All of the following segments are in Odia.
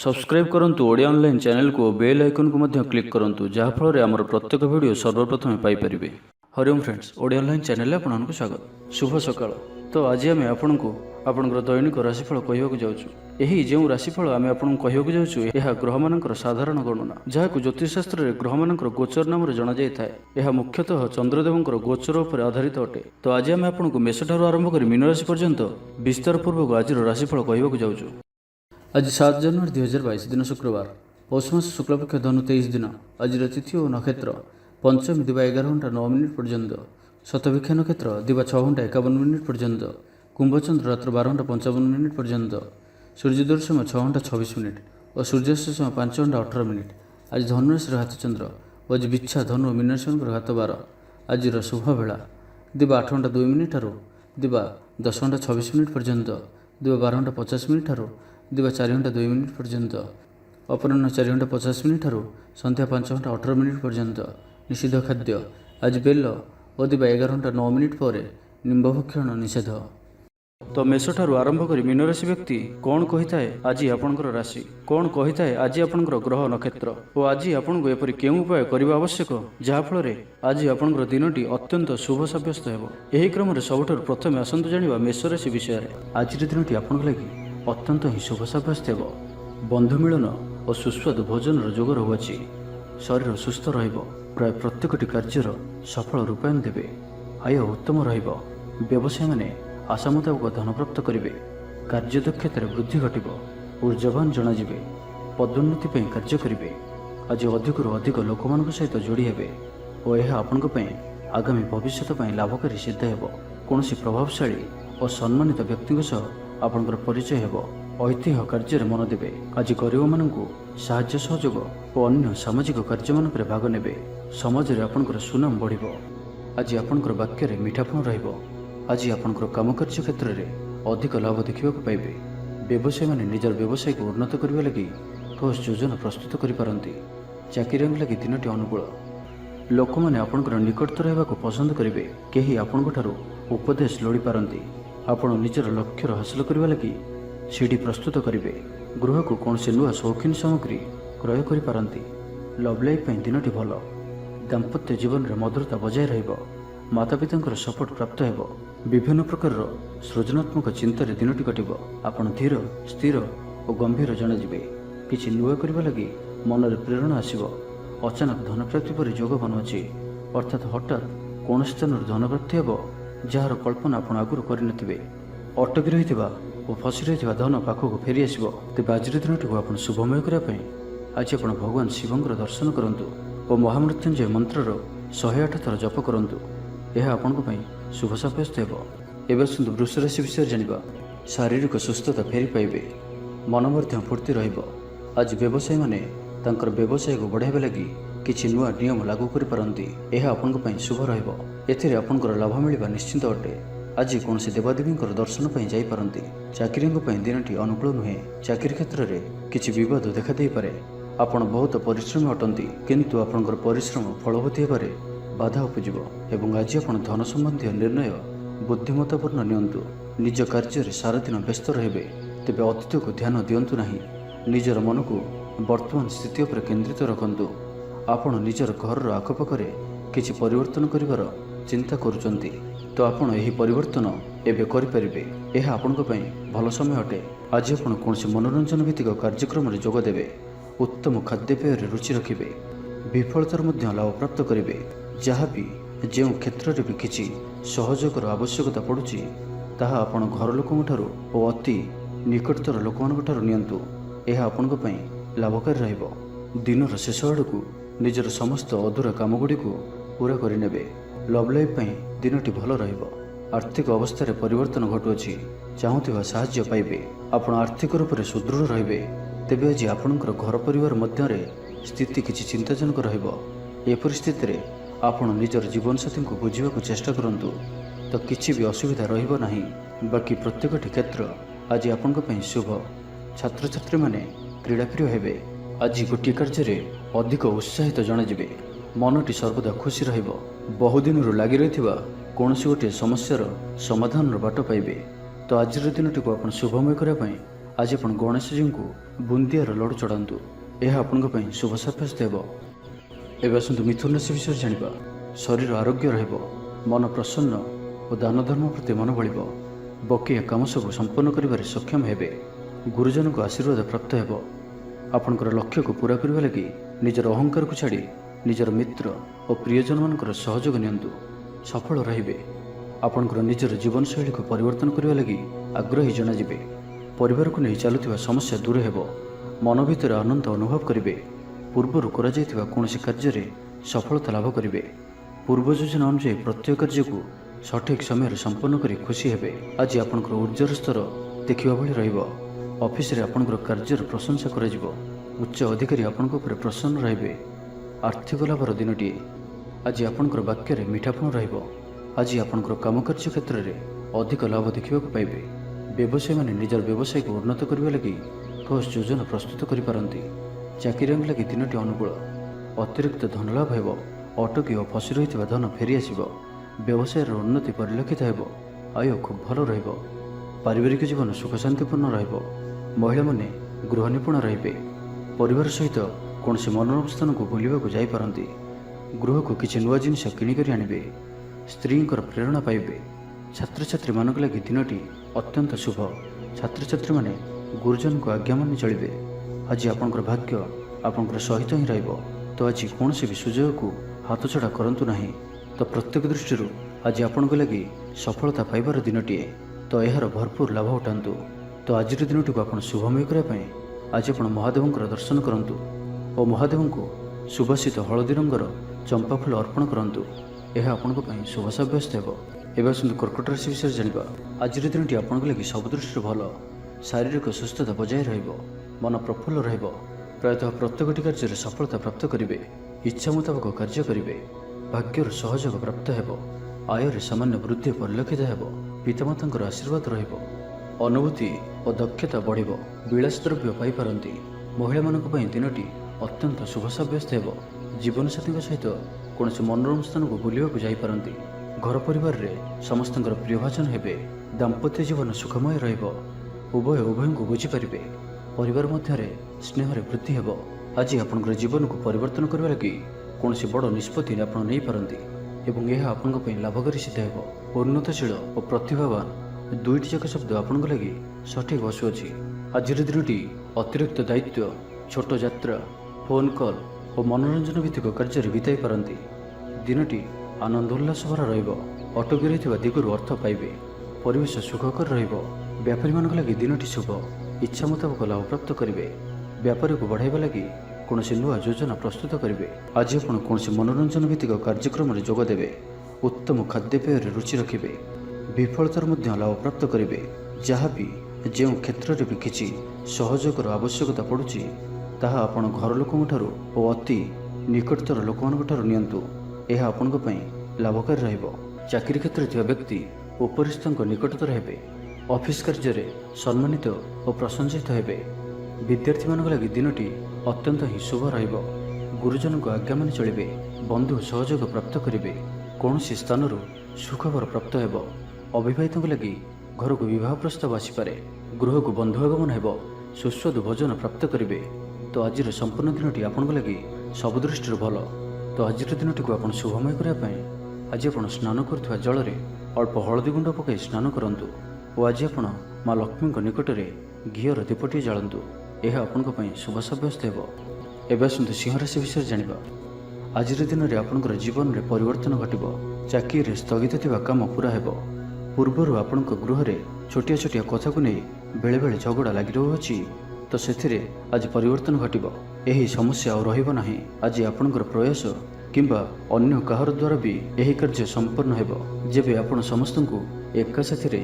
सब्सक्राइब करंतु ओडिया ऑनलाइन चैनल को बेल आइकन को मध्य क्लिक करंतु जहाँ फल आमर प्रत्येक वीडियो सर्वप्रथम Piper. Hariom friends, Odia online channel आपको स्वागत। शुभ सकाळ। तो आज आम आपको आपंकर दैनिक राशिफल कहवाक जाऊँ। यही जो राशिफल आम आपको कहवाक जाऊँ यह ग्रह मानकर साधारण गणना जहाँ ज्योतिषशास्त्र में ग्रह मानकर गोचर नाम जना जाए। यह मुख्यतः चंद्रदेवंकर गोचर उपर आधारित अटे। तो आज आम आपको मेष ठारू आरंभ कर मीन राशि पर्यंत विस्तार पूर्वक आज राशिफल कहवाक जाऊँ। आज 7 जनवरी 2022 दिन शुक्रवार, पौष मास शुक्लपक्ष धनु 23 दिन। आज तिथि और नक्षत्र पंचमी दिवा 11 घंटा 9 मिनिट पर्यंत, शतभिक्षा नक्षत्र दिवा 6 घंटा 51 मिनिट पर्यंत, कुंभचंद्र रात्र 12 घंटा 55 मिनिट पर्यंत, सूर्योदय समय 6 घंटा 26 मिनिट और सूर्यास्त समय 5 घंटा 18 मिनिट। आज धनुराशि हाथ चंद्र और आज बिच्छा धनु मीन राशि हाथ 12। आज शुभ बेला दिवा 8 घंटा 2 मिनिट दिवा 10 घंटा 26 मिनिट पर्यंत, दिवा 12 घंटा 50 मिनिट दिवा 4 घंटा 2 मिनिट पर्यंत, अपराह्न 4 घंटा 50 मिनिट संध्या 5 घंटा 18 मिनिट पर्यंत। निषिद्ध खाद्य आज बेल और दिवा 11 घंटा 9 मिनिट पर निम्ब भक्षण निषेध। तो मेष ठारू आरंभ कर मीन राशि व्यक्ति कौन कही थाए आज आपणकर राशि, कौन कही थाए आज आपणकर ग्रह नक्षत्र और आज आपको एपरि केउं उपाय करबा आवश्यक जहाँ फल आज आपणकर दिनटी अत्यंत शुभ सब्यस्त हेबो। एही क्रम रे सबठारु प्रथमे आसंतु जानिबा मेष राशि विषय। आज दिनटी आपणक लागि अत्यंत ही शुभ सब्यस्त हेबो। बंधु मिलन और सुस्वादु भोजन जोग रहुअछि। शरीर सुस्थ रहिबो। प्राय प्रत्येकटी कार्यर सफल रूपायन देबे। आय उत्तम रहिबो। व्यवसाय माने आशा मुताबक धन प्राप्त करिवे। कार्यदक्षतार वृद्धि घटिबो। ऊर्जावान जनाजिबे। पदोन्नति पई कार्य करिवे। आज अधिकରୁ अधिक लोकମାନଙ୍କ सहित जोड़ी हेबे और यह आपनक पई आगामी भविष्य पई लाभकारी सिद्ध हेबो। कोनोसी प्रभावशाली और सम्मानित व्यक्ति सह आपनकर परिचय हेबो। ऐतिह्य कार्य मन देवे। आज गरीब माननकु साहाय्य सहयोग और अन्य सामाजिक कार्य मानकरे भाग नेबे। समाज रे आपनकर सुनाम बढ़िबो। आज आपनकर वाक्य रे मीठापन रहिबो। आज आपनकर काम कार्य क्षेत्र रे अधिक लाभ देखिबा को पाइबे। व्यवसाय माने निजर व्यवसाय को उन्नत करबा लागि ठोस योजना प्रस्तुत करि पारंती। चाकरी लागि दिनटी अनुकूल। लोक माने आपनकर निकटतर हेबाको पसंद करिवे। केही आपनक ठारू उपदेश लोड़ी पारंती। आपण निजर लक्ष्य हासिल करने लगी सीढ़ी प्रस्तुत करेंगे। गृह को कौन से नुआ शौकीन सामग्री क्रय करि। लव लाइफ दिनटी भल। दाम्पत्य जीवन में मधुरता बजाय रहिबो। माता पिता सपोर्ट प्राप्त हेबो। विभिन्न प्रकार सृजनात्मक चिंतार दिनटी कटिबो। आपण धीर स्थिर और गंभीर जनाजिबे। किछि नुआ करबा लगी मन में प्रेरणा आसिबो। अचानक धन प्राप्ति पर योग बनुछि। अर्थात हठात कौन स्थान धन प्राप्ति हेबो जार कल्पना आप आगुरी करनथिबे। अटकी रही और फसी रही धन पाखक फेरी आसो। तेज आज दिनटी को आप शुभमय करने आज आप भगवान शिवंकर दर्शन करंतु और महामृत्युंजय मंत्र 108 थर जप करंतु। यह आपण शुभ सब्यस्त हेबो। एवं आसतु वृष राशि विषय जानिबा। शारीरिक सुस्थता फेरी पाइबे। मन मध्य फूर्ति रहिबो। आज व्यवसायी माने तांकर व्यवसाय को बढ़ाइबा लागि किछि नुआ नियम लागू करि पारंती। यह आपण शुभ रहिबो। एथिरे आपनकर लाभ मिलवा निश्चित अटे। आज कौन से देवादेवी दर्शन पर जाई पारंती। चाकरी दिनटी अनुकूल नुहे। चाकरी क्षेत्र में किछि विवाद देखा दे पारे। आपण बहुत परिश्रम अटंती किंतु आपनकर परिश्रम फलवती हेबारे बाधा उपजिबो एवं आज आपण धन संबंधी निर्णय बुद्धिमत्तापूर्ण नियंतु। निज कार्य रे सारा दिन व्यस्त रहिबे। तेबे अतीत को ध्यान दियंतु नाही। निजर मन को वर्तमान स्थिति पर केंद्रित रखंतु। आपण निजर घर आखपाखरे किछि परिवर्तन करिवार चिंता करुचंती तो आपण यही परिवर्तन एबे करि परिबे। यह आपनक पई भल समय अटे। आज आपण कोनसे मनोरंजन भित्तिक कार्यक्रम रे जोग देबे। उत्तम खाद्यपेय रे रुचि रखिबे। विफलतार मध्य लाभ प्राप्त करिबे। जहाँ भी जो क्षेत्र रे भी किछि सहयोगर आवश्यकता पड़ुछि ताहा आपण घर लोकन ठारू और अति निकटतर लोकमान ठारू नियंतु। यह आपनक पई लाभकारी रहिबो। दिनर शेष आड़कू निजर समस्त अधूरा काम गुड़ी को पूरा करिनेबे। लव लाइफ दिनटी भल रहिबो। आर्थिक अवस्था रे परिवर्तन घटुअछि। चाहुथिबा साहाय्य पाइबे। आपण आर्थिक रूप से सुदृढ़ रहिबे। तेबे आज आपणकर घर परिवार मध्य रे स्थिति किछि चिंताजनक रहिबो। ए परिस्थिति रे आपण निजर जीवन साथी को बुझिबाकू चेष्टा करंतु तो किछि भी असुविधा रहिबो नाही। बाकी प्रत्येकटी क्षेत्र आज आपणक पई शुभ। छात्र छात्री माने क्रीड़ाप्रिय हेबे। आज गोटे कार्य रे अधिक उत्साहित जनाजिबे। मनटी सर्वदा खुशी रहिबो। बहुदिन लगी रही कौन गोटे समस्यार समाधान बाट पाइबे। तो आज दिनटी को आप शुभमय करने आज आपण गणेशजीଙ୍କୁ ବୁନ୍ଦିଆର ଲଡ଼ୁ ଚଢ଼ାନ୍ତୁ। ଏହା ଆପଣଙ୍କ ପାଇଁ ଶୁଭ ସାବ୍ୟସ୍ତ ହେବ। ଏବେ ଆସନ୍ତୁ ମିଥୁନ ରାଶି ବିଷୟରେ ଜାଣିବା। ଶରୀର ଆରୋଗ୍ୟ ରହିବ, ମନ ପ୍ରସନ୍ନ ଓ ଦାନ ଧର୍ମ ପ୍ରତି ମନ ବଳିବ। ବକେୟା କାମ ସବୁ ସମ୍ପନ୍ନ କରିବାରେ ସକ୍ଷମ ହେବେ। ଗୁରୁଜନଙ୍କ ଆଶୀର୍ବାଦ ପ୍ରାପ୍ତ ହେବ। ଆପଣଙ୍କର ଲକ୍ଷ୍ୟକୁ ପୂରା କରିବା ଲାଗି ନିଜର ଅହଙ୍କାରକୁ ଛାଡ଼ି ନିଜର ମିତ୍ର ଓ ପ୍ରିୟଜନମାନଙ୍କର ସହଯୋଗ ନିଅନ୍ତୁ। ସଫଳ ରହିବେ। ଆପଣଙ୍କର ନିଜର ଜୀବନଶୈଳୀକୁ ପରିବର୍ତ୍ତନ କରିବା ଲାଗି ଆଗ୍ରହୀ ଜଣାଯିବେ। ପରିବାରକୁ ନେଇ ଚାଲୁଥିବା ସମସ୍ୟା ଦୂର ହେବ। ମନ ଭିତରେ ଆନନ୍ଦ ଅନୁଭବ କରିବେ। ପୂର୍ବରୁ କରାଯାଇଥିବା କୌଣସି କାର୍ଯ୍ୟରେ ସଫଳତା ଲାଭ କରିବେ। ପୂର୍ବ ଯୋଜନା ଅନୁଯାୟୀ ପ୍ରତ୍ୟେକ କାର୍ଯ୍ୟକୁ ସଠିକ୍ ସମୟରେ ସମ୍ପନ୍ନ କରି ଖୁସି ହେବେ। ଆଜି ଆପଣଙ୍କର ଉର୍ଜାର ସ୍ତର ଦେଖିବା ଭଳି ରହିବ। ଅଫିସରେ ଆପଣଙ୍କର କାର୍ଯ୍ୟର ପ୍ରଶଂସା କରାଯିବ। ଉଚ୍ଚ ଅଧିକାରୀ ଆପଣଙ୍କ ଉପରେ ପ୍ରସନ୍ନ ରହିବେ। ଆର୍ଥିକ ଲାଭର ଦିନଟିଏ। ଆଜି ଆପଣଙ୍କର ବାକ୍ୟରେ ମିଠାପଣ ରହିବ। ଆଜି ଆପଣଙ୍କର କାମକାର୍ଯ୍ୟ କ୍ଷେତ୍ରରେ ଅଧିକ ଲାଭ ଦେଖିବାକୁ ପାଇବେ। ବ୍ୟବସାୟୀମାନେ ନିଜର ବ୍ୟବସାୟକୁ ଉନ୍ନତ କରିବା ଲାଗି ଠୋସ୍ ଯୋଜନା ପ୍ରସ୍ତୁତ କରିପାରନ୍ତି। ଚାକିରିଆଙ୍କ ଲାଗି ଦିନଟି ଅନୁକୂଳ। ଅତିରିକ୍ତ ଧନଲାଭ ହେବ। ଅଟକି ଓ ଫସି ରହିଥିବା ଧନ ଫେରିଆସିବ। ବ୍ୟବସାୟର ଉନ୍ନତି ପରିଲକ୍ଷିତ ହେବ। ଆୟ ଖୁବ୍ ଭଲ ରହିବ। ପାରିବାରିକ ଜୀବନ ସୁଖ ଶାନ୍ତିପୂର୍ଣ୍ଣ ରହିବ। ମହିଳାମାନେ ଗୃହ ନିପୁଣ ରହିବେ। ପରିବାର ସହିତ କୌଣସି ମନୋରମ ସ୍ଥାନକୁ ବୁଲିବାକୁ ଯାଇପାରନ୍ତି। ଗୃହକୁ କିଛି ନୂଆ ଜିନିଷ କିଣିକରି ଆଣିବେ। ସ୍ତ୍ରୀଙ୍କର ପ୍ରେରଣା ପାଇବେ। ଛାତ୍ରଛାତ୍ରୀମାନଙ୍କ ଲାଗି ଦିନଟି ଅତ୍ୟନ୍ତ ଶୁଭ। ଛାତ୍ରଛାତ୍ରୀମାନେ ଗୁରୁଜନଙ୍କ ଆଜ୍ଞା ମାନି ଚଳିବେ। ଆଜି ଆପଣଙ୍କର ଭାଗ୍ୟ ଆପଣଙ୍କର ସହିତ ହିଁ ରହିବ। ତ ଆଜି କୌଣସି ବି ସୁଯୋଗକୁ ହାତଛଡ଼ା କରନ୍ତୁ ନାହିଁ। ତ ପ୍ରତ୍ୟେକ ଦୃଷ୍ଟିରୁ ଆଜି ଆପଣଙ୍କ ଲାଗି ସଫଳତା ପାଇବାର ଦିନଟିଏ। ତ ଏହାର ଭରପୁର ଲାଭ ଉଠାନ୍ତୁ। ତ ଆଜିର ଦିନଟିକୁ ଆପଣ ଶୁଭମୟ କରିବା ପାଇଁ ଆଜି ଆପଣ ମହାଦେବଙ୍କର ଦର୍ଶନ କରନ୍ତୁ ଓ ମହାଦେବଙ୍କୁ ସୁବାସିତ ହଳଦୀ ରଙ୍ଗର ଚମ୍ପା ଫୁଲ ଅର୍ପଣ କରନ୍ତୁ। ଏହା ଆପଣଙ୍କ ପାଇଁ ଶୁଭ ସାବ୍ୟସ୍ତ ହେବ। ଏବେ ଆସନ୍ତୁ କର୍କଟ ରାଶି ବିଷୟରେ ଜାଣିବା। ଆଜିର ଦିନଟି ଆପଣଙ୍କ ଲାଗି ସବୁ ଦୃଷ୍ଟିରୁ ଭଲ। ଶାରୀରିକ ସୁସ୍ଥତା ବଜାୟ ରହିବ। ମନ ପ୍ରଫୁଲ୍ଲ ରହିବ। ପ୍ରାୟତଃ ପ୍ରତ୍ୟେକଟି କାର୍ଯ୍ୟରେ ସଫଳତା ପ୍ରାପ୍ତ କରିବେ। ଇଚ୍ଛା ମୁତାବକ କାର୍ଯ୍ୟ କରିବେ। ଭାଗ୍ୟର ସହଯୋଗ ପ୍ରାପ୍ତ ହେବ। ଆୟରେ ସାମାନ୍ୟ ବୃଦ୍ଧି ପରିଲକ୍ଷିତ ହେବ। ପିତାମାତାଙ୍କର ଆଶୀର୍ବାଦ ରହିବ। ଅନୁଭୂତି ଓ ଦକ୍ଷତା ବଢ଼ିବ। ବିଳାସ ଦ୍ରବ୍ୟ ପାଇପାରନ୍ତି। ମହିଳାମାନଙ୍କ ପାଇଁ ଦିନଟି ଅତ୍ୟନ୍ତ ଶୁଭ ସାବ୍ୟସ୍ତ ହେବ। ଜୀବନସାଥୀଙ୍କ ସହିତ କୌଣସି ମନୋରମ ସ୍ଥାନକୁ ବୁଲିବାକୁ ଯାଇପାରନ୍ତି। ଘର ପରିବାରରେ ସମସ୍ତଙ୍କର ପ୍ରିୟଭାଜନ ହେବେ। ଦାମ୍ପତ୍ୟ ଜୀବନ ସୁଖମୟ ରହିବ। ଉଭୟ ଉଭୟଙ୍କୁ ବୁଝିପାରିବେ। ପରିବାର ମଧ୍ୟରେ ସ୍ନେହରେ ବୃଦ୍ଧି ହେବ। ଆଜି ଆପଣଙ୍କର ଜୀବନକୁ ପରିବର୍ତ୍ତନ କରିବା ଲାଗି କୌଣସି ବଡ଼ ନିଷ୍ପତ୍ତି ଆପଣ ନେଇପାରନ୍ତି ଏବଂ ଏହା ଆପଣଙ୍କ ପାଇଁ ଲାଭକାରୀ ସିଦ୍ଧ ହେବ। ଉନ୍ନତଶୀଳ ଓ ପ୍ରତିଭାବାନ ଦୁଇଟି ଯାକ ଶବ୍ଦ ଆପଣଙ୍କ ଲାଗି ସଠିକ୍ ବସୁଅଛି। ଆଜିର ଦିନଟି ଅତିରିକ୍ତ ଦାୟିତ୍ୱ, ଛୋଟ ଯାତ୍ରା, ଫୋନ୍ କଲ୍ ଓ ମନୋରଞ୍ଜନ ଭିତ୍ତିକ କାର୍ଯ୍ୟରେ ବିତାଇ ପାରନ୍ତି। ଦିନଟି ଆନନ୍ଦ ଉଲ୍ଲାସ ଭରା ରହିବ। ଅଟକି ରହିଥିବା ଦିଗରୁ ଅର୍ଥ ପାଇବେ। ପରିବେଶ ସୁଖକର ରହିବ। ବ୍ୟାପାରୀମାନଙ୍କ ଲାଗି ଦିନଟି ଶୁଭ। ଇଚ୍ଛା ମୁତାବକ ଲାଭ ପ୍ରାପ୍ତ କରିବେ। ବ୍ୟାପାରକୁ ବଢ଼ାଇବା ଲାଗି କୌଣସି ନୂଆ ଯୋଜନା ପ୍ରସ୍ତୁତ କରିବେ। ଆଜି ଆପଣ କୌଣସି ମନୋରଞ୍ଜନ ଭିତ୍ତିକ କାର୍ଯ୍ୟକ୍ରମରେ ଯୋଗ ଦେବେ। ଉତ୍ତମ ଖାଦ୍ୟପେୟରେ ରୁଚି ରଖିବେ। ବିଫଳତାର ମଧ୍ୟ ଲାଭ ପ୍ରାପ୍ତ କରିବେ। ଯାହା ବି ଯେଉଁ କ୍ଷେତ୍ରରେ ବି କିଛି ସହଯୋଗର ଆବଶ୍ୟକତା ପଡ଼ୁଛି ତାହା ଆପଣ ଘର ଲୋକଙ୍କଠାରୁ ଓ ଅତି ନିକଟତର ଲୋକମାନଙ୍କ ଠାରୁ ନିଅନ୍ତୁ। ଏହା ଆପଣଙ୍କ ପାଇଁ ଲାଭକାରୀ ରହିବ। ଚାକିରି କ୍ଷେତ୍ରରେ ଥିବା ବ୍ୟକ୍ତି ଉପରିସ୍ଥଙ୍କ ନିକଟତର ହେବେ। ଅଫିସ କାର୍ଯ୍ୟରେ ସମ୍ମାନିତ ଓ ପ୍ରଶଂସିତ ହେବେ। ବିଦ୍ୟାର୍ଥୀମାନଙ୍କ ଲାଗି ଦିନଟି ଅତ୍ୟନ୍ତ ହିଁ ଶୁଭ ରହିବ। ଗୁରୁଜନଙ୍କ ଆଜ୍ଞା ମାନି ଚଳିବେ। ବନ୍ଧୁ ସହଯୋଗ ପ୍ରାପ୍ତ କରିବେ। କୌଣସି ସ୍ଥାନରୁ ସୁଖବର ପ୍ରାପ୍ତ ହେବ। ଅବିବାହିତଙ୍କ ଲାଗି ଘରକୁ ବିବାହ ପ୍ରସ୍ତାବ ଆସିପାରେ। ଗୃହକୁ ବନ୍ଧୁ ଆଗମନ ହେବ। ସୁସ୍ୱାଦୁ ଭୋଜନ ପ୍ରାପ୍ତ କରିବେ। ତ ଆଜିର ସମ୍ପୂର୍ଣ୍ଣ ଦିନଟି ଆପଣଙ୍କ ଲାଗି ସବୁ ଦୃଷ୍ଟିରୁ ଭଲ। ତ ଆଜିର ଦିନଟିକୁ ଆପଣ ଶୁଭମୟ କରିବା ପାଇଁ ଆଜି ଆପଣ ସ୍ନାନ କରୁଥିବା ଜଳରେ ଅଳ୍ପ ହଳଦୀ ଗୁଣ୍ଡ ପକାଇ ସ୍ନାନ କରନ୍ତୁ ଓ ଆଜି ଆପଣ ମା ଲକ୍ଷ୍ମୀଙ୍କ ନିକଟରେ ଘିଅର ଦୀପଟିଏ ଜାଳନ୍ତୁ। ଏହା ଆପଣଙ୍କ ପାଇଁ ଶୁଭ ସାବ୍ୟସ୍ତ ହେବ। ଏବେ ଆସନ୍ତୁ ସିଂହ ରାଶି ବିଷୟରେ ଜାଣିବା। ଆଜିର ଦିନରେ ଆପଣଙ୍କର ଜୀବନରେ ପରିବର୍ତ୍ତନ ଘଟିବ। ଚାକିରିରେ ସ୍ଥଗିତ ଥିବା କାମ ପୂରା ହେବ। ପୂର୍ବରୁ ଆପଣଙ୍କ ଗୃହରେ ଛୋଟିଆ ଛୋଟିଆ କଥାକୁ ନେଇ ବେଳେବେଳେ ଝଗଡ଼ା ଲାଗି ରହୁଅଛି, ତ ସେଥିରେ ଆଜି ପରିବର୍ତ୍ତନ ଘଟିବ। ଏହି ସମସ୍ୟା ଆଉ ରହିବ ନାହିଁ। ଆଜି ଆପଣଙ୍କର ପ୍ରୟାସ କିମ୍ବା ଅନ୍ୟ କାହାର ଦ୍ୱାରା ବି ଏହି କାର୍ଯ୍ୟ ସମ୍ପନ୍ନ ହେବ। ଯେବେ ଆପଣ ସମସ୍ତଙ୍କୁ ଏକା ସାଥିରେ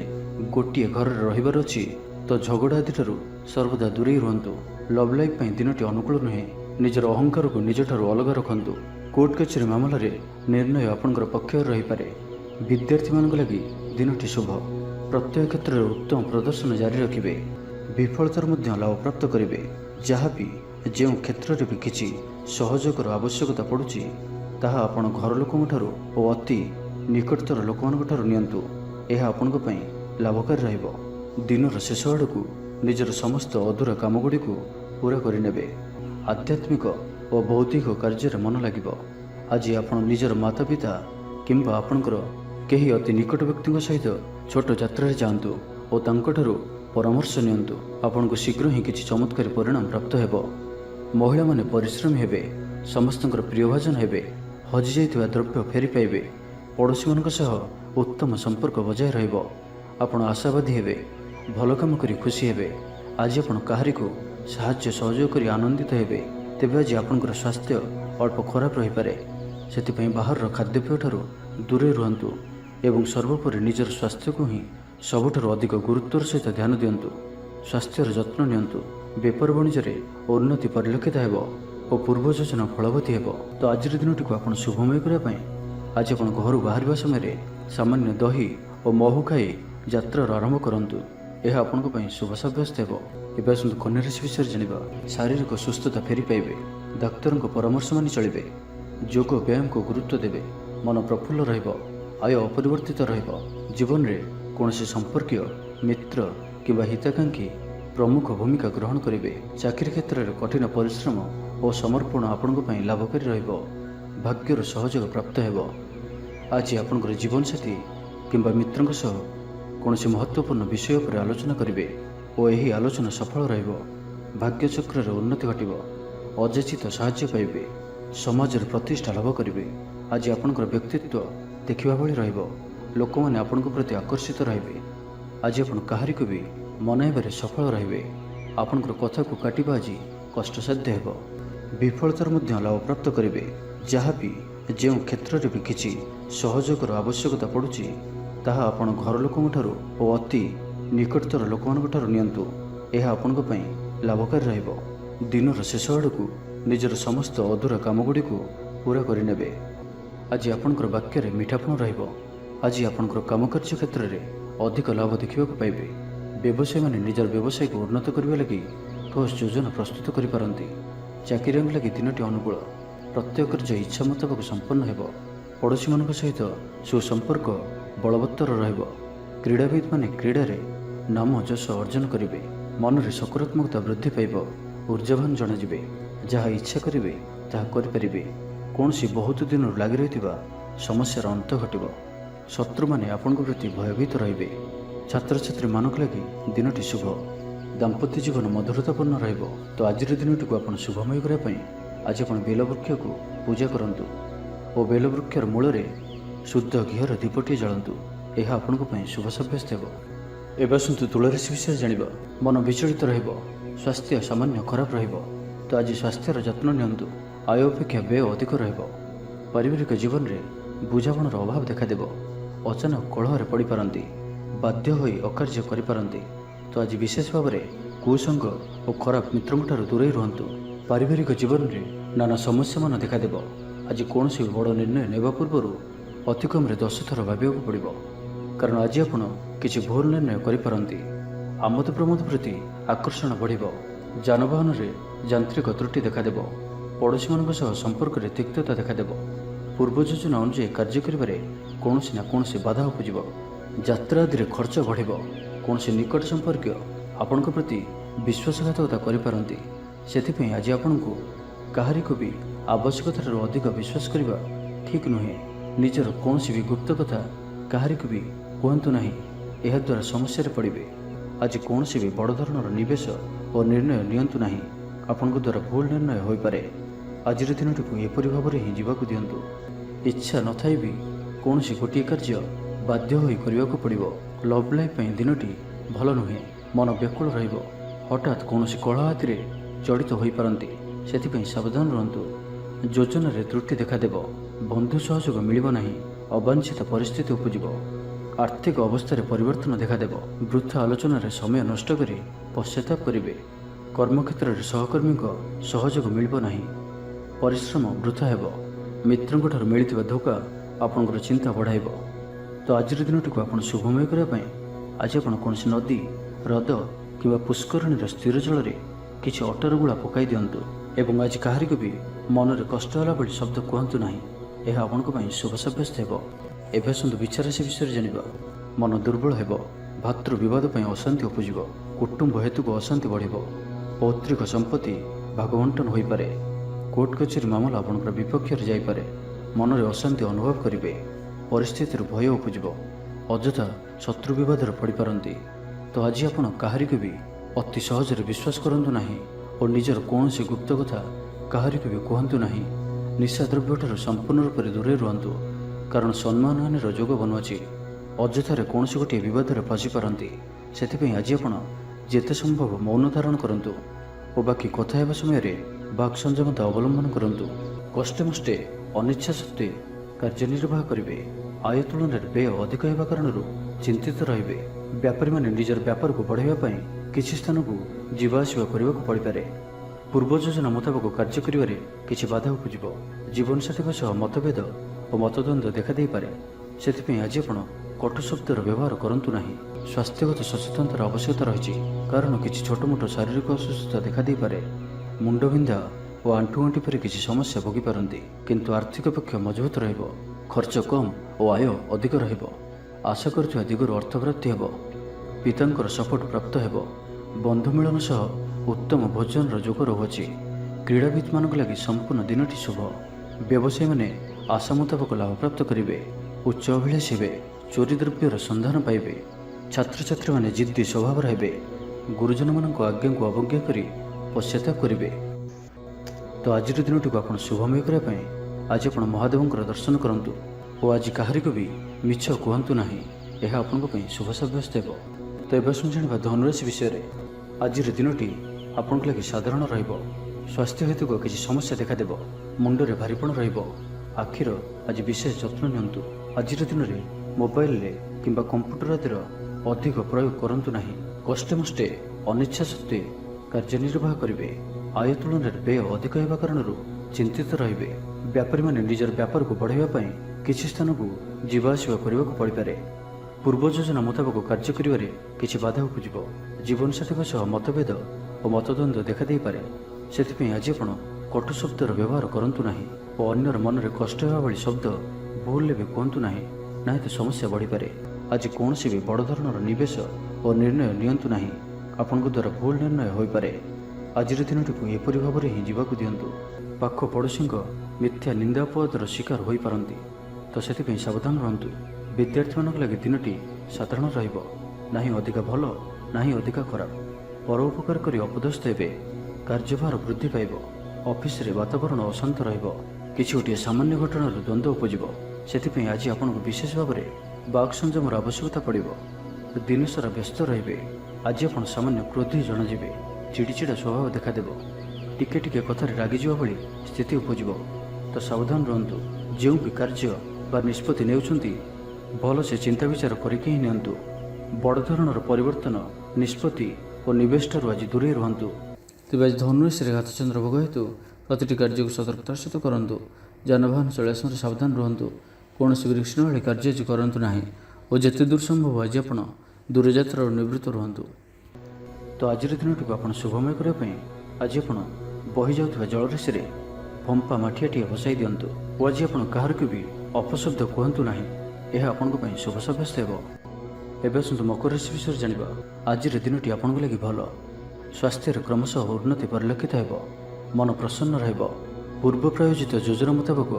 ଗୋଟିଏ ଘରରେ ରହିବାର ଅଛି, ତ ଝଗଡ଼ା ଆଦିଠାରୁ ସର୍ବଦା ଦୂରେଇ ରୁହନ୍ତୁ। ଲଭ୍ ଲାଇଫ୍ ପାଇଁ ଦିନଟି ଅନୁକୂଳ ନୁହେଁ। ନିଜର ଅହଙ୍କାରକୁ ନିଜଠାରୁ ଅଲଗା ରଖନ୍ତୁ। କୋର୍ଟ କଚେରୀ ମାମଲାରେ ନିର୍ଣ୍ଣୟ ଆପଣଙ୍କର ପକ୍ଷରେ ରହିପାରେ। ବିଦ୍ୟାର୍ଥୀମାନଙ୍କ ଲାଗି ଦିନଟି ଶୁଭ। ପ୍ରତ୍ୟେକ କ୍ଷେତ୍ରରେ ଉତ୍ତମ ପ୍ରଦର୍ଶନ ଜାରି ରଖିବେ। ବିଫଳତାର ମଧ୍ୟ ଲାଭ ପ୍ରାପ୍ତ କରିବେ। ଯାହା ବି ଯେଉଁ କ୍ଷେତ୍ରରେ ବି କିଛି ସହଯୋଗର ଆବଶ୍ୟକତା ପଡ଼ୁଛି ତାହା ଆପଣ ଘର ଲୋକଙ୍କଠାରୁ ଓ ଅତି ନିକଟତର ଲୋକମାନଙ୍କ ଠାରୁ ନିଅନ୍ତୁ। ଏହା ଆପଣଙ୍କ ପାଇଁ ଲାଭକାରୀ ରହିବ। ଦିନର ଶେଷ ଆଡ଼କୁ ନିଜର ସମସ୍ତ ଅଧୁରା କାମଗୁଡ଼ିକୁ ପୂରା କରିନେବେ। ଆଧ୍ୟାତ୍ମିକ ଓ ବୌଦ୍ଧିକ କାର୍ଯ୍ୟରେ ମନ ଲାଗିବ। ଆଜି ଆପଣ ନିଜର ମାତାପିତା କିମ୍ବା ଆପଣଙ୍କର କେହି ଅତି ନିକଟ ବ୍ୟକ୍ତିଙ୍କ ସହିତ ଛୋଟ ଯାତ୍ରାରେ ଯାଆନ୍ତୁ ଓ ତାଙ୍କଠାରୁ ପରାମର୍ଶ ନିଅନ୍ତୁ। ଆପଣଙ୍କୁ ଶୀଘ୍ର ହିଁ କିଛି ଚମତ୍କାରୀ ପରିଣାମ ପ୍ରାପ୍ତ ହେବ। ମହିଳାମାନେ ପରିଶ୍ରମୀ ହେବେ, ସମସ୍ତଙ୍କର ପ୍ରିୟଭାଜନ ହେବେ, ହଜିଯାଇଥିବା ଦ୍ରବ୍ୟ ଫେରି ପାଇବେ, ପଡ଼ୋଶୀମାନଙ୍କ ସହ ଉତ୍ତମ ସମ୍ପର୍କ ବଜାୟ ରହିବ। ଆପଣ ଆଶାବାଦୀ ହେବେ, ଭଲ କାମ କରି ଖୁସି ହେବେ। ଆଜି ଆପଣ କାହାରିକୁ ସାହାଯ୍ୟ ସହଯୋଗ କରି ଆନନ୍ଦିତ ହେବେ। ତେବେ ଆଜି ଆପଣଙ୍କର ସ୍ୱାସ୍ଥ୍ୟ ଅଳ୍ପ ଖରାପ ରହିପାରେ, ସେଥିପାଇଁ ବାହାରର ଖାଦ୍ୟପେୟଠାରୁ ଦୂରେଇ ରୁହନ୍ତୁ ଏବଂ ସର୍ବୋପରି ନିଜର ସ୍ୱାସ୍ଥ୍ୟକୁ ହିଁ ସବୁଠାରୁ ଅଧିକ ଗୁରୁତ୍ୱର ସହିତ ଧ୍ୟାନ ଦିଅନ୍ତୁ। ସ୍ୱାସ୍ଥ୍ୟର ଯତ୍ନ ନିଅନ୍ତୁ। ବେପାର ବାଣିଜ୍ୟରେ ଉନ୍ନତି ପରିଲକ୍ଷିତ ହେବ ଓ ପୂର୍ବ ଯୋଜନା ଫଳବତୀ ହେବ। ତ ଆଜିର ଦିନଟିକୁ ଆପଣ ଶୁଭମୟ କରିବା ପାଇଁ ଆଜି ଆପଣ ଘରୁ ବାହାରିବା ସମୟରେ ସାମାନ୍ୟ ଦହି ଓ ମହୁ ଖାଇ ଯାତ୍ରାର ଆରମ୍ଭ କରନ୍ତୁ। ଏହା ଆପଣଙ୍କ ପାଇଁ ଶୁଭ ସାବ୍ୟସ୍ତ ହେବ। ଏବେ ଆସନ୍ତୁ କନ୍ୟା ରାଶି ବିଷୟରେ ଜାଣିବା। ଶାରୀରିକ ସୁସ୍ଥତା ଫେରି ପାଇବେ, ଡାକ୍ତରଙ୍କ ପରାମର୍ଶ ମାନି ଚଳିବେ, ଯୋଗ ବ୍ୟାୟାମକୁ ଗୁରୁତ୍ୱ ଦେବେ, ମନ ପ୍ରଫୁଲ୍ଲ ରହିବ, ଆୟ ଅପରିବର୍ତ୍ତିତ ରହିବ। ଜୀବନରେ କୌଣସି ସମ୍ପର୍କୀୟ, ମିତ୍ର କିମ୍ବା ହିତାକାଂକ୍ଷୀ ପ୍ରମୁଖ ଭୂମିକା ଗ୍ରହଣ କରିବେ। ଚାକିରି କ୍ଷେତ୍ରରେ କଠିନ ପରିଶ୍ରମ ଓ ସମର୍ପଣ ଆପଣଙ୍କ ପାଇଁ ଲାଭକାରୀ ରହିବ। ଭାଗ୍ୟର ସହଯୋଗ ପ୍ରାପ୍ତ ହେବ। ଆଜି ଆପଣଙ୍କର ଜୀବନସାଥୀ କିମ୍ବା ମିତ୍ରଙ୍କ ସହ କୌଣସି ମହତ୍ତ୍ୱପୂର୍ଣ୍ଣ ବିଷୟ ଉପରେ ଆଲୋଚନା କରିବେ ଓ ଏହି ଆଲୋଚନା ସଫଳ ରହିବ। ଭାଗ୍ୟଚକ୍ରରେ ଉନ୍ନତି ଘଟିବ, ଅଯାଚିତ ସାହାଯ୍ୟ ପାଇବେ, ସମାଜରେ ପ୍ରତିଷ୍ଠା ଲାଭ କରିବେ। ଆଜି ଆପଣଙ୍କର ବ୍ୟକ୍ତିତ୍ୱ ଦେଖିବା ଭଳି ରହିବ, ଲୋକମାନେ ଆପଣଙ୍କ ପ୍ରତି ଆକର୍ଷିତ ରହିବେ। ଆଜି ଆପଣ କାହାରିକୁ ବି ମନାଇବାରେ ସଫଳ ରହିବେ। ଆପଣଙ୍କର କଥାକୁ କାଟିବା ଆଜି କଷ୍ଟସାଧ୍ୟ ହେବ। ବିଫଳତାର ମଧ୍ୟ ଲାଭପ୍ରାପ୍ତ କରିବେ। ଯାହା ବି ଯେଉଁ କ୍ଷେତ୍ରରେ ବି କିଛି ସହଯୋଗର ଆବଶ୍ୟକତା ପଡ଼ୁଛି ତାହା ଆପଣ ଘର ଲୋକଙ୍କଠାରୁ ଓ ଅତି ନିକଟତର ଲୋକମାନଙ୍କଠାରୁ ନିଅନ୍ତୁ। ଏହା ଆପଣଙ୍କ ପାଇଁ ଲାଭକାରୀ ରହିବ। ଦିନର ଶେଷ ଆଡ଼କୁ ନିଜର ସମସ୍ତ ଅଧୁରା କାମଗୁଡ଼ିକୁ ପୂରା କରିନେବେ। ଆଜି ଆପଣଙ୍କର ବାକ୍ୟରେ ମିଠାପଣ ରହିବ। ଆଜି ଆପଣଙ୍କର କାମକାର୍ଯ୍ୟ କ୍ଷେତ୍ରରେ ଅଧିକ ଲାଭ ଦେଖିବାକୁ ପାଇବେ। ବ୍ୟବସାୟୀମାନେ ନିଜର ବ୍ୟବସାୟକୁ ଉନ୍ନତ କରିବା ଲାଗି ଠୋସ୍ ଯୋଜନା ପ୍ରସ୍ତୁତ କରିପାରନ୍ତି। ଚାକିରିଆଙ୍କ ଲାଗି ଦିନଟି ଅନୁକୂଳ। ପ୍ରତ୍ୟେକ କାର୍ଯ୍ୟ ଇଚ୍ଛା ମୁତାବକ ସମ୍ପନ୍ନ ହେବ। ପଡ଼ୋଶୀମାନଙ୍କ ସହିତ ସୁସମ୍ପର୍କ ବଳବତ୍ତର ରହିବ। କ୍ରୀଡ଼ାବିତ୍ମାନେ କ୍ରୀଡ଼ାରେ ନାମ ଯଶ ଅର୍ଜନ କରିବେ। ମନରେ ସକାରାତ୍ମକତା ବୃଦ୍ଧି ପାଇବ, ଉର୍ଜାବାନ ଜଣାଯିବେ। ଯାହା ଇଚ୍ଛା କରିବେ ତାହା କରିପାରିବେ। କୌଣସି ବହୁତ ଦିନରୁ ଲାଗି ରହିଥିବା ସମସ୍ୟାର ଅନ୍ତ ଘଟିବ। ଶତ୍ରୁମାନେ ଆପଣଙ୍କ ପ୍ରତି ଭୟଭୀତ ରହିବେ। ଛାତ୍ରଛାତ୍ରୀମାନଙ୍କ ଲାଗି ଦିନଟି ଶୁଭ। ଦାମ୍ପତ୍ୟ ଜୀବନ ମଧୁରତାପୂର୍ଣ୍ଣ ରହିବ। ତ ଆଜିର ଦିନଟିକୁ ଆପଣ ଶୁଭମୟ କରିବା ପାଇଁ ଆଜି ଆପଣ ବେଲବୃକ୍ଷକୁ ପୂଜା କରନ୍ତୁ ଓ ବେଲବୃକ୍ଷର ମୂଳରେ ଶୁଦ୍ଧ ଘିଅର ଦୀପଟିଏ ଜାଳନ୍ତୁ। ଏହା ଆପଣଙ୍କ ପାଇଁ ଶୁଭ ସାବ୍ୟସ୍ତ ହେବ। ଏବେ ଆସନ୍ତୁ ତୁଳାରାଶି ବିଷୟରେ ଜାଣିବା। ମନ ବିଚଳିତ ରହିବ, ସ୍ୱାସ୍ଥ୍ୟ ସାମାନ୍ୟ ଖରାପ ରହିବ। ତ ଆଜି ସ୍ୱାସ୍ଥ୍ୟର ଯତ୍ନ ନିଅନ୍ତୁ। ଆୟ ଅପେକ୍ଷା ବ୍ୟୟ ଅଧିକ ରହିବ। ପାରିବାରିକ ଜୀବନରେ ବୁଝାମଣାର ଅଭାବ ଦେଖାଦେବ। ଅଚାନକ କଳହରେ ପଡ଼ିପାରନ୍ତି, ବାଧ୍ୟ ହୋଇ ଅକାର୍ଯ୍ୟ କରିପାରନ୍ତି। ତ ଆଜି ବିଶେଷ ଭାବରେ କୁସଙ୍ଗ ଓ ଖରାପ ମିତ୍ରଙ୍କଠାରୁ ଦୂରେଇ ରୁହନ୍ତୁ। ପାରିବାରିକ ଜୀବନରେ ନାନା ସମସ୍ୟାମାନ ଦେଖାଦେବ। ଆଜି କୌଣସି ବଡ଼ ନିର୍ଣ୍ଣୟ ନେବା ପୂର୍ବରୁ ଅତି କମ୍ରେ 10 ଥର ଭାବିବାକୁ ପଡ଼ିବ, କାରଣ ଆଜି ଆପଣ କିଛି ଭୁଲ ନିର୍ଣ୍ଣୟ କରିପାରନ୍ତି। ଆମୋଦ ପ୍ରମୋଦ ପ୍ରତି ଆକର୍ଷଣ ବଢ଼ିବ। ଯାନବାହନରେ ଯାନ୍ତ୍ରିକ ତ୍ରୁଟି ଦେଖାଦେବ। ପଡ଼ୋଶୀମାନଙ୍କ ସହ ସମ୍ପର୍କରେ ତିକ୍ତତା ଦେଖାଦେବ। ପୂର୍ବ ଯୋଜନା ଅନୁଯାୟୀ କାର୍ଯ୍ୟ କରିବାରେ କୌଣସି ନା କୌଣସି ବାଧା ଉପୁଜିବ। ଯାତ୍ରା ଆଦିରେ ଖର୍ଚ୍ଚ ବଢ଼ିବ। କୌଣସି ନିକଟ ସମ୍ପର୍କୀୟ ଆପଣଙ୍କ ପ୍ରତି ବିଶ୍ୱାସଘାତକତା କରିପାରନ୍ତି। ସେଥିପାଇଁ ଆଜି ଆପଣଙ୍କୁ କାହାରିକୁ ବି ଆବଶ୍ୟକତାଠାରୁ ଅଧିକ ବିଶ୍ୱାସ କରିବା ଠିକ୍ ନୁହେଁ। ନିଜର କୌଣସି ବି ଗୁପ୍ତ କଥା କାହାରିକୁ ବି କୁହନ୍ତୁ ନାହିଁ, ଏହାଦ୍ୱାରା ସମସ୍ୟାରେ ପଡ଼ିବେ। ଆଜି କୌଣସି ବି ବଡ଼ ଧରଣର ନିବେଶ ଓ ନିର୍ଣ୍ଣୟ ନିଅନ୍ତୁ ନାହିଁ, ଆପଣଙ୍କ ଦ୍ୱାରା ଭୁଲ ନିର୍ଣ୍ଣୟ ହୋଇପାରେ। ଆଜିର ଦିନଟିକୁ ଏପରି ଭାବରେ ହିଁ ଯିବାକୁ ଦିଅନ୍ତୁ। ଇଚ୍ଛା ନଥାଇ ବି କୌଣସି ଗୋଟିଏ କାର୍ଯ୍ୟ ବାଧ୍ୟ ହୋଇ କରିବାକୁ ପଡ଼ିବ। ଲଭ୍ ଲାଇଫ୍ ପାଇଁ ଦିନଟି ଭଲ ନୁହେଁ। ମନ ବ୍ୟାକୁଳ ରହିବ। ହଠାତ୍ କୌଣସି କଳହ ଆଦିରେ ଜଡ଼ିତ ହୋଇପାରନ୍ତି, ସେଥିପାଇଁ ସାବଧାନ ରୁହନ୍ତୁ। ଯୋଜନାରେ ତ୍ରୁଟି ଦେଖାଦେବ। ବନ୍ଧୁ ସହଯୋଗ ମିଳିବ ନାହିଁ। ଅବାଞ୍ଛିତ ପରିସ୍ଥିତି ଉପୁଜିବ। ଆର୍ଥିକ ଅବସ୍ଥାରେ ପରିବର୍ତ୍ତନ ଦେଖାଦେବ। ବୃଥା ଆଲୋଚନାରେ ସମୟ ନଷ୍ଟ କରି ପଶ୍ଚାତାପ କରିବେ। କର୍ମକ୍ଷେତ୍ରରେ ସହକର୍ମୀଙ୍କ ସହଯୋଗ ମିଳିବ ନାହିଁ। ପରିଶ୍ରମ ବୃଥା ହେବ। ମିତ୍ରଙ୍କଠାରୁ ମିଳିଥିବା ଧୋକା ଆପଣଙ୍କର ଚିନ୍ତା ବଢ଼ାଇବ। ତ ଆଜିର ଦିନଟିକୁ ଆପଣ ଶୁଭମୟ କରିବା ପାଇଁ ଆଜି ଆପଣ କୌଣସି ନଦୀ, ହ୍ରଦ କିମ୍ବା ପୁଷ୍କରିଣୀର ସ୍ଥିର ଜଳରେ କିଛି ଅଟାର ଗୁଳା ପକାଇ ଦିଅନ୍ତୁ ଏବଂ ଆଜି କାହାରିକୁ ବି ମନରେ କଷ୍ଟ ହେଲା ଭଳି ଶବ୍ଦ କୁହନ୍ତୁ ନାହିଁ। ଏହା ଆପଣଙ୍କ ପାଇଁ ଶୁଭ ସାବ୍ୟସ୍ତ ହେବ। ଏବେ ଆସନ୍ତୁ ବିଚାରାଶି ବିଷୟରେ ଜାଣିବା। ମନ ଦୁର୍ବଳ ହେବ। ଭାତୃ ବିବାଦ ପାଇଁ ଅଶାନ୍ତି ଉପୁଜିବ। कुटुंब हेतुक अशांति बढ़ पौत्रिक संपत्ति भागवंटन हो पारे कोर्ट कचेरी मामला आपंकर विपक्ष जापे मन में अशांति अनुभव करेंगे परिस्थिति भय उपज अଯଥା शत्रु विवाद पड़ पारती तो आज आप कहारी को भी अति सहजरे विश्वास करूँ ना और निजर कौन गुप्त कथा कहारी को भी कहतु ना निशा द्रव्य संपूर्ण रूप से दूरे रुहतु कारण सम्मान हानि जोग बनुची अଯଥାରେ कौन गोटे बद में फसी पारती से आज आप जिते संभव मौन धारण करूँ और बाकी कथा हेबा समय बाक संयमता अवलंबन करूँ कष्टे मष्टे अनिच्छा सत्वे कार्यनिर्वाह करेंगे आय तुलन में व्यय अधिक होगा कारण चिंतित रे व्यापारी मैंने निजर व्यापार को बढ़ावाई किसी स्थान को जीवाआसवा करने को पड़ पारे पूर्व योजना मुताबक कार्य करिवारे किसी बाधा उपज जीवन साथी सह मतभेद और मतद्वंद देखा दे पारे से आज आप कटु शब्दर व्यवहार करूँ ना स्वास्थ्यगत सचेतनतार आवश्यकता रही कारण किसी छोट मोट शारीरिक असुस्थता देखा दे पारे मुंडबिंधा और आंठुआंटी पर किसी समस्या भोगी पारती किंतु आर्थिक पक्ष मजबूत रहिबो खर्च कम और आय अधिक रहिबो आशा करुवा दिगरु अर्थप्राप्ति हेबो पितांकर सपोर्ट प्राप्त हेबो बंधु मिलन सह उत्तम भोजन जोग रहुछि क्रीड़ाविद मान लगी संपूर्ण दिनटी शुभ व्यवसायी मैंने आशा मुताबक लाभ प्राप्त करेंगे उच्च अभिलाषी हे चोरी द्रव्यर संधान पाइबे छात्र छात्री मैंने जिद्दी स्वभाव रहे गुरुजन मान आज्ञा को अवज्ञा कर पश्चाताप करेंगे तो आज दिन टी आप शुभमय करने आज आप महादेव दर्शन करूँ और आज कहारी को भी मिछ कहतु ना यह आपण शुभ सब्यस्त हो तो ये जाना धनुराशि विषय में आज दिनटी आपण लगे साधारण स्वास्थ्य हेतु किसी समस्या देखादेव मुंडे भारीपण रखिर आज विशेष जत्न नियंतु आज दिन में मोबाइल कि कंप्यूटर आदि अधिक प्रयोग करूँ ना कष्टे मष्टे अनिच्छा सत्वे कार्यनिर्वाह करेंगे आय तुलन में व्यय अधिक होगा कारण चिंतित रे व्यापारी मैंने निजर व्यापार को बढ़ावाई किसी स्थान को जीवाआसवा करने को पड़ पारे पूर्व योजना मुताबक कार्य करिवारे किसी बाधा उपज जीवन साथी सह मतभेद और मतद्वंद देखा दे पारे से आज आप कटु शब्दर व्यवहार करूँ ना और अन्यर मन में कष्ट होगा भाई शब्द भूल भी कहतु ना तो समस्या बढ़ी पारे आज कौन भी बड़ धरणर निवेश और निर्णय नियंतु ना आपण द्वारा भूल निर्णय हो पारे आज दिनटी को एपरी भाव में ही जीवाक दिंतु पाख पड़ोशी मिथ्या निंदापदर शिकार हो पारती तो से सावधान रहतु विद्यार्थी मान लगे दिनटी साधारण रहा अधिक भल ना अधिक खराब परोपकार कर अपदस्थ हे कार्यभार वृद्धि पाइब ऑफिस रे वातावरण अशांत रही गोटे सामान्य घटना द्वंद्व उपज से आज आपको विशेष भाव में बाक संयमर आवश्यकता पड़ो दिन सारा व्यस्त रे आज आप सामान्य क्रोधी जनाजे चिड़चिड़ा स्वभाव देखादेव टिके टिके कथार रागिजा भाई स्थिति उपज तो सावधान रहतु जो भी कार्य बा निष्पत्ति नेउछंती भल से चिंता विचार करके ही नियंतु बड़ धरणर परिवर्तन निष्पत्ति और निवेश ठारू आज दूरे रुहतु तेज आज धनुराशि घातचंद्र भोग हेतु प्रति कार्य को सतर्कतार सहित करूँ जानवाहन चलाचल सावधान रुहतु कौन विघ्न भाई कार्य आज करूँ ना और जिते दूर संभव आज आप दूरयात्रा निवृत्त रुहतु तो आज दिन टी आप शुभमय करने आज आप बही जाऊा जलराशि पंपा माठियाटिए बसाई दिंतु और आज आप कहार को भी अपशब्द कहतु ना यह आपण शुभ सब्यस्त हो एवं आसतु मकर राशि विषय जाना आज दिन आपण लगी भल स्वास्थ्य क्रमशः उन्नति परिलक्षित हो मन प्रसन्न पूर्व प्रायोजित योजना मुताबक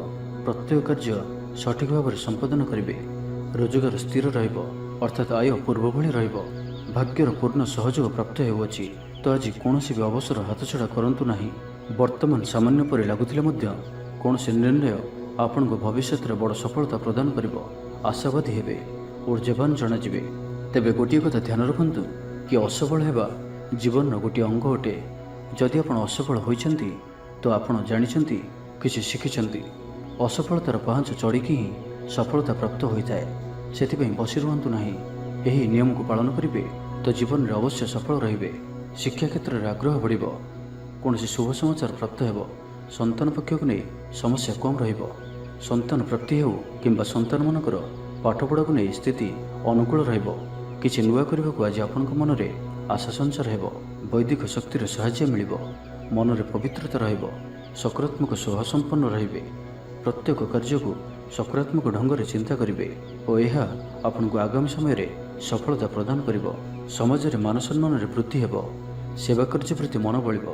प्रत्येक कार्य सठिक भाव में संपादन करेंगे रोजगार स्थिर अर्थात आय पूर्व भली भाग्यर पूर्ण सहयोग प्राप्त होउछि तो आज कौन भी अवसर हाथछड़ा करूँ ना वर्तमान सामान्य पर लगुले कौन निर्णय आपण को भविष्य में बड़ सफलता प्रदान कर आशावादी हेबे ऊर्जावान जनाजे तेबे गोटे कथा ध्यान रखु कि असफल होगा जीवन गोटे अंग अटे जदि आप असफल होइछंती तो आपण जानिछंती किसी शिखिछंती असफलतार पहांच चढ़ी ही सफलता प्राप्त होता है से बसी रुहतु ना यही नियम को पालन करेंगे तो जीवन में अवश्य सफल रे शिक्षा क्षेत्र में आग्रह बढ़ कौन शुभ समाचार प्राप्त हो संतान पक्ष को नहीं समस्या कम रंतान प्राप्ति हो कि संतान मानकर पाठपढ़ा को नहीं स्थिति अनुकूल रही नुआ करने को आज आपण मन में आशा संचार हो वैदिक शक्तिर साहाय्य मिल मन में पवित्रता रकारात्मक स्वभाव संपन्न रे प्रत्येक कार्य को सकारात्मक ढंग से चिंता करेंगे और यह आपन को आगामी समय ସଫଳତା ପ୍ରଦାନ କରିବ। ସମାଜରେ ମାନ ସମ୍ମାନରେ ବୃଦ୍ଧି ହେବ। ସେବା କାର୍ଯ୍ୟ ପ୍ରତି ମନ ବଳିବ।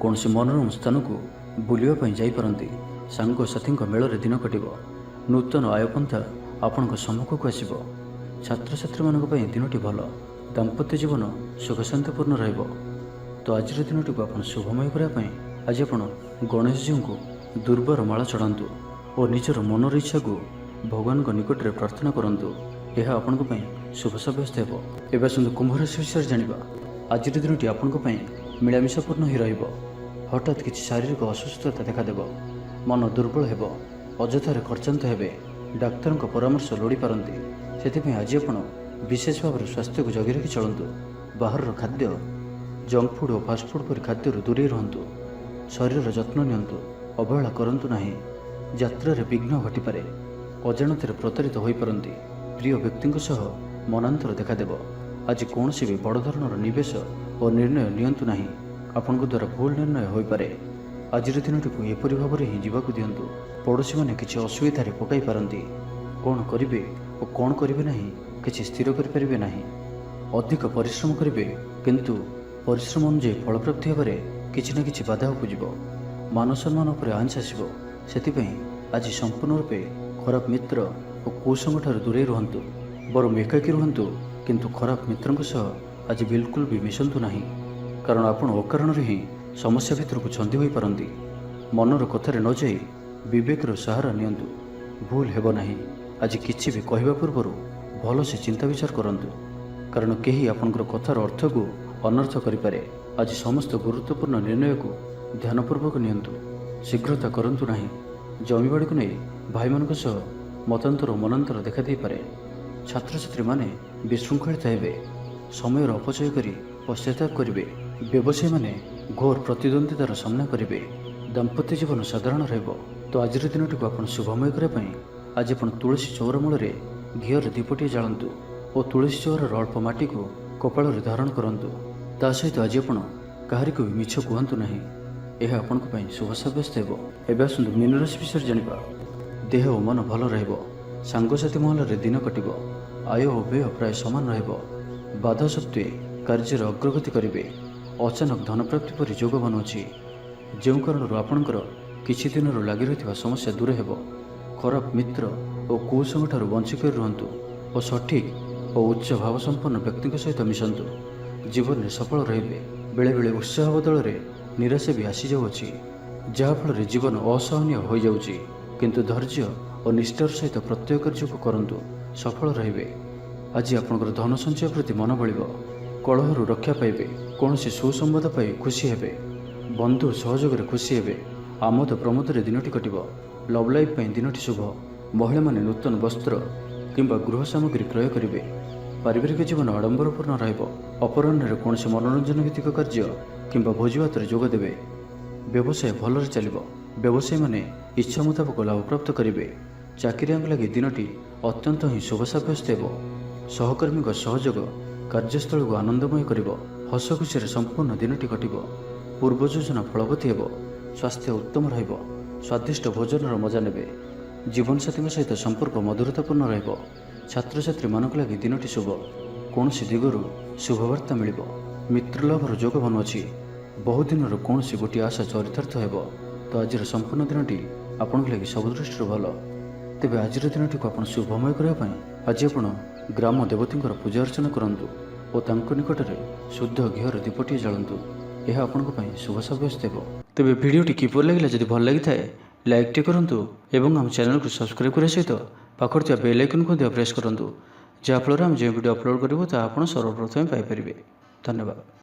କୌଣସି ମନୋରମ ସ୍ଥାନକୁ ବୁଲିବା ପାଇଁ ଯାଇପାରନ୍ତି। ସାଙ୍ଗସାଥୀଙ୍କ ମେଳରେ ଦିନ କଟିବ। ନୂତନ ଆୟପନ୍ଥା ଆପଣଙ୍କ ସମ୍ମୁଖକୁ ଆସିବ। ଛାତ୍ରଛାତ୍ରୀମାନଙ୍କ ପାଇଁ ଦିନଟି ଭଲ। ଦାମ୍ପତ୍ୟ ଜୀବନ ସୁଖଶାନ୍ତିପୂର୍ଣ୍ଣ ରହିବ। ତ ଆଜିର ଦିନଟିକୁ ଆପଣ ଶୁଭମୟ କରିବା ପାଇଁ ଆଜି ଆପଣ ଗଣେଶଜୀଙ୍କୁ ଦୁର୍ବାର ମାଳ ଚଢ଼ାନ୍ତୁ ଓ ନିଜର ମନର ଇଚ୍ଛାକୁ ଭଗବାନଙ୍କ ନିକଟରେ ପ୍ରାର୍ଥନା କରନ୍ତୁ। ଏହା ଆପଣଙ୍କ ପାଇଁ ଶୁଭ ସାବ୍ୟସ୍ତ ହେବ। ଏବେ ଆସନ୍ତୁ କୁମ୍ଭ ରାଶି ବିଷୟରେ ଜାଣିବା। ଆଜିର ଦିନଟି ଆପଣଙ୍କ ପାଇଁ ମିଳାମିଶାପୂର୍ଣ୍ଣ ହିଁ ରହିବ। ହଠାତ୍ କିଛି ଶାରୀରିକ ଅସୁସ୍ଥତା ଦେଖାଦେବ। ମନ ଦୁର୍ବଳ ହେବ। ଅଯଥାରେ ଖର୍ଚ୍ଚାନ୍ତ ହେବେ। ଡାକ୍ତରଙ୍କ ପରାମର୍ଶ ଲୋଡ଼ିପାରନ୍ତି। ସେଥିପାଇଁ ଆଜି ଆପଣ ବିଶେଷ ଭାବରେ ସ୍ୱାସ୍ଥ୍ୟକୁ ଜଗି ରଖି ଚଳନ୍ତୁ। ବାହାରର ଖାଦ୍ୟ, ଜଙ୍କ ଫୁଡ୍ ଓ ଫାଷ୍ଟଫୁଡ୍ ପରି ଖାଦ୍ୟରୁ ଦୂରେଇ ରୁହନ୍ତୁ। ଶରୀରର ଯତ୍ନ ନିଅନ୍ତୁ। ଅବହେଳା କରନ୍ତୁ ନାହିଁ। ଯାତ୍ରାରେ ବିଘ୍ନ ଘଟିପାରେ। ଅଜାଣତରେ ପ୍ରତାରିତ ହୋଇପାରନ୍ତି। ପ୍ରିୟ ବ୍ୟକ୍ତିଙ୍କ ସହ ମନାନ୍ତର ଦେଖାଦେବ। ଆଜି କୌଣସି ବି ବଡ଼ ଧରଣର ନିବେଶ ଓ ନିର୍ଣ୍ଣୟ ନିଅନ୍ତୁ ନାହିଁ। ଆପଣଙ୍କ ଦ୍ୱାରା ଭୁଲ ନିର୍ଣ୍ଣୟ ହୋଇପାରେ। ଆଜିର ଦିନଟିକୁ ଏପରି ଭାବରେ ହିଁ ଯିବାକୁ ଦିଅନ୍ତୁ। ପଡ଼ୋଶୀମାନେ କିଛି ଅସୁବିଧାରେ ପକାଇ ପାରନ୍ତି। କ'ଣ କରିବେ ଓ କ'ଣ କରିବେ ନାହିଁ କିଛି ସ୍ଥିର କରିପାରିବେ ନାହିଁ। ଅଧିକ ପରିଶ୍ରମ କରିବେ, କିନ୍ତୁ ପରିଶ୍ରମ ଅନୁଯାୟୀ ଫଳପ୍ରାପ୍ତି ହେବାରେ କିଛି ନା କିଛି ବାଧା ଉପୁଜିବ। ମାନ ସମ୍ମାନ ଉପରେ ଆଞ୍ଚ ଆସିବ। ସେଥିପାଇଁ ଆଜି ସମ୍ପୂର୍ଣ୍ଣ ରୂପେ ଖରାପ ମିତ୍ର ଓ କୁସଙ୍ଗଠାରୁ ଦୂରେଇ ରୁହନ୍ତୁ। ବରଂ ଏକାକୀ ରୁହନ୍ତୁ, କିନ୍ତୁ ଖରାପ ମିତ୍ରଙ୍କ ସହ ଆଜି ବିଲକୁଲ ବି ମିଶନ୍ତୁ ନାହିଁ। କାରଣ ଆପଣ ଅକାରଣରେ ହିଁ ସମସ୍ୟା ଭିତରକୁ ଛନ୍ଦି ହୋଇପାରନ୍ତି। ମନର କଥାରେ ନ ଯାଇ ବିବେକର ସାହାରା ନିଅନ୍ତୁ। ଭୁଲ ହେବ ନାହିଁ। ଆଜି କିଛି ବି କହିବା ପୂର୍ବରୁ ଭଲସେ ଚିନ୍ତା ବିଚାର କରନ୍ତୁ। କାରଣ କେହି ଆପଣଙ୍କର କଥାର ଅର୍ଥକୁ ଅନର୍ଥ କରିପାରେ। ଆଜି ସମସ୍ତ ଗୁରୁତ୍ୱପୂର୍ଣ୍ଣ ନିର୍ଣ୍ଣୟକୁ ଧ୍ୟାନପୂର୍ବକ ନିଅନ୍ତୁ। ଶୀଘ୍ରତା କରନ୍ତୁ ନାହିଁ। ଜମିବାଡ଼ିକୁ ନେଇ ଭାଇମାନଙ୍କ ସହ ମତାନ୍ତର ଓ ମନାନ୍ତର ଦେଖାଦେଇପାରେ। ଛାତ୍ରଛାତ୍ରୀମାନେ ବିଶୃଙ୍ଖଳିତ ହେବେ। ସମୟର ଅପଚୟ କରି ପଶ୍ଚାତାପ କରିବେ। ବ୍ୟବସାୟୀମାନେ ଘୋର ପ୍ରତିଦ୍ୱନ୍ଦ୍ୱିତାର ସାମ୍ନା କରିବେ। ଦାମ୍ପତ୍ୟ ଜୀବନ ସାଧାରଣ ରହିବ। ତ ଆଜିର ଦିନଟିକୁ ଆପଣ ଶୁଭମୟ କରିବା ପାଇଁ ଆଜି ଆପଣ ତୁଳସୀ ଚଉର ମୂଳରେ ଘିଅର ଦୀପଟିଏ ଜାଳନ୍ତୁ ଓ ତୁଳସୀ ଚଉରର ଅଳ୍ପ ମାଟିକୁ କପାଳରେ ଧାରଣ କରନ୍ତୁ। ତା ସହିତ ଆଜି ଆପଣ କାହାରିକୁ ବି ମିଛ କୁହନ୍ତୁ ନାହିଁ। ଏହା ଆପଣଙ୍କ ପାଇଁ ଶୁଭ ସାବ୍ୟସ୍ତ ହେବ। ଏବେ ଆସନ୍ତୁ ମୀନ ରାଶି ବିଷୟରେ ଜାଣିବା। ଦେହ ଓ ମନ ଭଲ ରହିବ। ସାଙ୍ଗସାଥୀ ମହଲରେ ଦିନ କଟିବ। ଆୟ ଓ ବ୍ୟୟ ପ୍ରାୟ ସମାନ ରହିବ। ବାଧା ସତ୍ତ୍ୱେ କାର୍ଯ୍ୟରେ ଅଗ୍ରଗତି କରିବେ। ଅଚାନକ ଧନପ୍ରାପ୍ତି ପରି ଯୋଗ ବନୁଅଛି। ଯେଉଁ କାରଣରୁ ଆପଣଙ୍କର କିଛି ଦିନରୁ ଲାଗି ରହିଥିବା ସମସ୍ୟା ଦୂର ହେବ। ଖରାପ ମିତ୍ର ଓ କୁସଙ୍ଗଠାରୁ ବଞ୍ଚି କରି ରୁହନ୍ତୁ ଓ ସଠିକ୍ ଓ ଉଚ୍ଚ ଭାବସମ୍ପନ୍ନ ବ୍ୟକ୍ତିଙ୍କ ସହିତ ମିଶନ୍ତୁ। ଜୀବନରେ ସଫଳ ରହିବେ। ବେଳେବେଳେ ଉତ୍ସାହ ବଦଳରେ ନିରାଶା ବି ଆସିଯାଉଅଛି, ଯାହାଫଳରେ ଜୀବନ ଅସହନୀୟ ହୋଇଯାଉଛି। କିନ୍ତୁ ଧୈର୍ଯ୍ୟ ଓ ନିଷ୍ଠାର ସହିତ ପ୍ରତ୍ୟେକ କାର୍ଯ୍ୟକୁ କରନ୍ତୁ। ସଫଳ ରହିବେ। ଆଜି ଆପଣଙ୍କର ଧନ ସଞ୍ଚୟ ପ୍ରତି ମନ ବଳିବ। କଳହରୁ ରକ୍ଷା ପାଇବେ। କୌଣସି ସୁସମ୍ବାଦ ପାଇ ଖୁସି ହେବେ। ବନ୍ଧୁ ସହଯୋଗରେ ଖୁସି ହେବେ। ଆମୋଦ ପ୍ରମୋଦରେ ଦିନଟି କଟିବ। ଲଭ୍ ଲାଇଫ୍ ପାଇଁ ଦିନଟି ଶୁଭ। ମହିଳାମାନେ ନୂତନ ବସ୍ତ୍ର କିମ୍ବା ଗୃହ ସାମଗ୍ରୀ କ୍ରୟ କରିବେ। ପାରିବାରିକ ଜୀବନ ଆଡ଼ମ୍ବରପୂର୍ଣ୍ଣ ରହିବ। ଅପରାହ୍ନରେ କୌଣସି ମନୋରଞ୍ଜନ ଭିତ୍ତିକ କାର୍ଯ୍ୟ କିମ୍ବା ଭୋଜିଭାତରେ ଯୋଗ ଦେବେ। ବ୍ୟବସାୟ ଭଲରେ ଚାଲିବ। ବ୍ୟବସାୟୀମାନେ ଇଚ୍ଛା ମୁତାବକ ଲାଭପ୍ରାପ୍ତ କରିବେ। ଚାକିରିଆଙ୍କ ଲାଗି ଦିନଟି ଅତ୍ୟନ୍ତ ହିଁ ଶୁଭ ସାବ୍ୟସ୍ତ ହେବ। ସହକର୍ମୀଙ୍କ ସହଯୋଗ କାର୍ଯ୍ୟସ୍ଥଳକୁ ଆନନ୍ଦମୟ କରିବ। ହସ ଖୁସିରେ ସମ୍ପୂର୍ଣ୍ଣ ଦିନଟି କଟିବ। ପୂର୍ବ ଯୋଜନା ଫଳବତୀ ହେବ। ସ୍ୱାସ୍ଥ୍ୟ ଉତ୍ତମ ରହିବ। ସ୍ୱାଦିଷ୍ଟ ଭୋଜନର ମଜା ନେବେ। ଜୀବନସାଥୀଙ୍କ ସହିତ ସମ୍ପର୍କ ମଧୁରତାପୂର୍ଣ୍ଣ ରହିବ। ଛାତ୍ରଛାତ୍ରୀମାନଙ୍କ ଲାଗି ଦିନଟି ଶୁଭ। କୌଣସି ଦିଗରୁ ଶୁଭବାର୍ତ୍ତା ମିଳିବ। ମିତ୍ରଲାଭର ଯୋଗ ବନୁଅଛି। ବହୁଦିନର କୌଣସି ଗୋଟିଏ ଆଶା ଚରିତାର୍ଥ ହେବ। ତ ଆଜିର ସମ୍ପୂର୍ଣ୍ଣ ଦିନଟି ଆପଣଙ୍କ ଲାଗି ସବୁ ଦୃଷ୍ଟିରୁ ଭଲ। ତେବେ ଆଜିର ଦିନଟିକୁ ଆପଣ ଶୁଭମୟ କରିବା ପାଇଁ ଆଜି ଆପଣ ଗ୍ରାମ ଦେବତୀଙ୍କର ପୂଜା ଅର୍ଚ୍ଚନା କରନ୍ତୁ ଓ ତାଙ୍କ ନିକଟରେ ଶୁଦ୍ଧ ଘିଅର ଦୀପଟିଏ ଜାଳନ୍ତୁ। ଏହା ଆପଣଙ୍କ ପାଇଁ ଶୁଭ ସାବ୍ୟସ୍ତ ହେବ। ତେବେ ଭିଡ଼ିଓଟି କିପରି ଲାଗିଲା? ଯଦି ଭଲ ଲାଗିଥାଏ ଲାଇକ୍ଟି କରନ୍ତୁ ଏବଂ ଆମ ଚ୍ୟାନେଲକୁ ସବସ୍କ୍ରାଇବ୍ କରିବା ସହିତ ପାଖରେ ଥିବା ବେଲ୍ ଆଇକନ୍କୁ ମଧ୍ୟ ପ୍ରେସ୍ କରନ୍ତୁ, ଯାହାଫଳରେ ଆମେ ଯେଉଁ ଭିଡ଼ିଓ ଅପଲୋଡ଼ କରିବୁ ତାହା ଆପଣ ସର୍ବପ୍ରଥମେ ପାଇପାରିବେ। ଧନ୍ୟବାଦ।